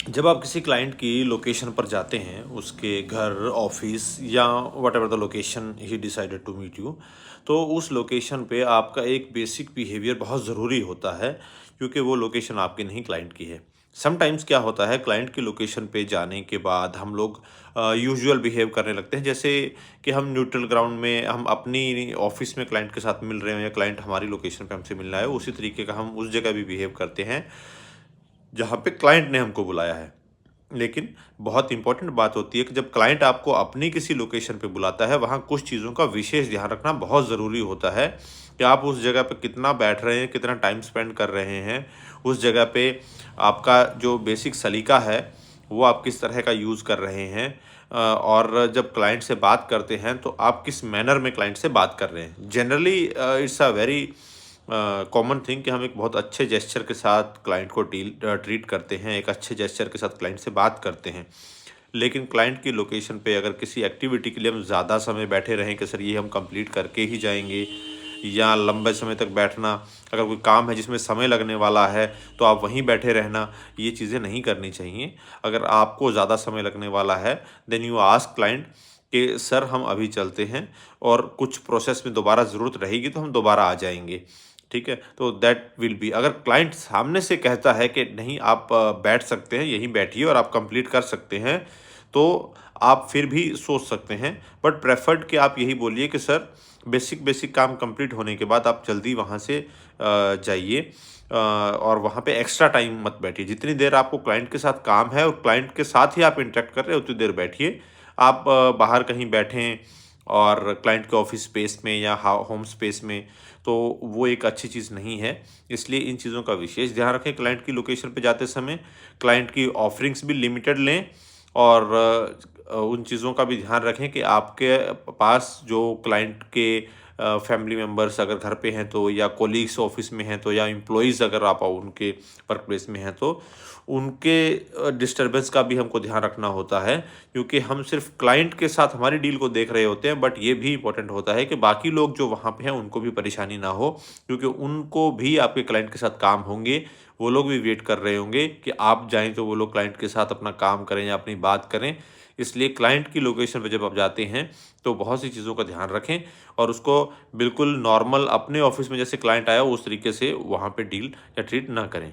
जब आप किसी क्लाइंट की लोकेशन पर जाते हैं, उसके घर, ऑफिस या व्हाटएवर द लोकेशन ही डिसाइडेड टू मीट यू, तो उस लोकेशन पे आपका एक बेसिक बिहेवियर बहुत ज़रूरी होता है, क्योंकि वो लोकेशन आपकी नहीं, क्लाइंट की है। समटाइम्स क्या होता है, क्लाइंट की लोकेशन पे जाने के बाद हम लोग यूजुअल बिहेव करने लगते हैं, जैसे कि हम न्यूट्रल ग्राउंड में हम अपनी ऑफिस में क्लाइंट के साथ मिल रहे हो या क्लाइंट हमारी लोकेशन पे हमसे मिलना है, उसी तरीके का हम उस जगह भी बिहेव करते हैं जहाँ पे क्लाइंट ने हमको बुलाया है। लेकिन बहुत इंपॉर्टेंट बात होती है कि जब क्लाइंट आपको अपनी किसी लोकेशन पे बुलाता है, वहाँ कुछ चीज़ों का विशेष ध्यान रखना बहुत ज़रूरी होता है कि आप उस जगह पे कितना बैठ रहे हैं, कितना टाइम स्पेंड कर रहे हैं। उस जगह पे आपका जो बेसिक सलीका है, वो आप किस तरह का यूज़ कर रहे हैं। और जब क्लाइंट से बात करते हैं, तो आप किस मैनर में क्लाइंट से बात कर रहे हैं। Generally it's a very common thing कि हम एक बहुत अच्छे जेस्चर के साथ क्लाइंट को ट्रीट करते हैं, एक अच्छे जेस्चर के साथ क्लाइंट से बात करते हैं। लेकिन क्लाइंट की लोकेशन पे अगर किसी एक्टिविटी के लिए हम ज़्यादा समय बैठे रहें कि सर ये हम कंप्लीट करके ही जाएंगे, या लंबे समय तक बैठना, अगर कोई काम है जिसमें समय लगने वाला है तो आप वहीं बैठे रहना, ये चीज़ें नहीं करनी चाहिए। अगर आपको ज़्यादा समय लगने वाला है, देन यू आस्क क्लाइंट कि सर हम अभी चलते हैं और कुछ प्रोसेस में दोबारा ज़रूरत रहेगी तो हम दोबारा आ जाएंगे। ठीक है, तो दैट विल बी, अगर क्लाइंट सामने से कहता है कि नहीं आप बैठ सकते हैं, यहीं बैठिए और आप कंप्लीट कर सकते हैं, तो आप फिर भी सोच सकते हैं। बट प्रेफर्ड कि आप यही बोलिए कि सर बेसिक बेसिक काम कंप्लीट होने के बाद आप जल्दी वहाँ से जाइए, और वहाँ पे एक्स्ट्रा टाइम मत बैठिए। जितनी देर आपको क्लाइंट के साथ काम है और क्लाइंट के साथ ही आप इंटरेक्ट कर रहे हैं, उतनी देर बैठिए। आप बाहर कहीं बैठें और क्लाइंट के ऑफिस स्पेस में या होम स्पेस में, तो वो एक अच्छी चीज़ नहीं है। इसलिए इन चीज़ों का विशेष ध्यान रखें क्लाइंट की लोकेशन पे जाते समय। क्लाइंट की ऑफरिंग्स भी लिमिटेड लें, और उन चीज़ों का भी ध्यान रखें कि आपके पास जो क्लाइंट के फैमिली मेम्बर्स अगर घर पे हैं तो, या कोलीग्स ऑफिस में हैं तो, या एम्प्लॉइज़ अगर आप उनके वर्क प्लेस में हैं तो, उनके डिस्टर्बेंस का भी हमको ध्यान रखना होता है। क्योंकि हम सिर्फ क्लाइंट के साथ हमारी डील को देख रहे होते हैं, बट ये भी इम्पोर्टेंट होता है कि बाकी लोग जो वहाँ पे हैं उनको भी परेशानी ना हो, क्योंकि उनको भी आपके क्लाइंट के साथ काम होंगे। वो लोग भी वेट कर रहे होंगे कि आप जाएँ तो वो लोग क्लाइंट के साथ अपना काम करें या अपनी बात करें। इसलिए क्लाइंट की लोकेशन पे जब आप जाते हैं, तो बहुत सी चीज़ों का ध्यान रखें और उसको बिल्कुल नॉर्मल अपने ऑफ़िस में जैसे क्लाइंट आया उस तरीके से वहाँ पे डील या ट्रीट ना करें।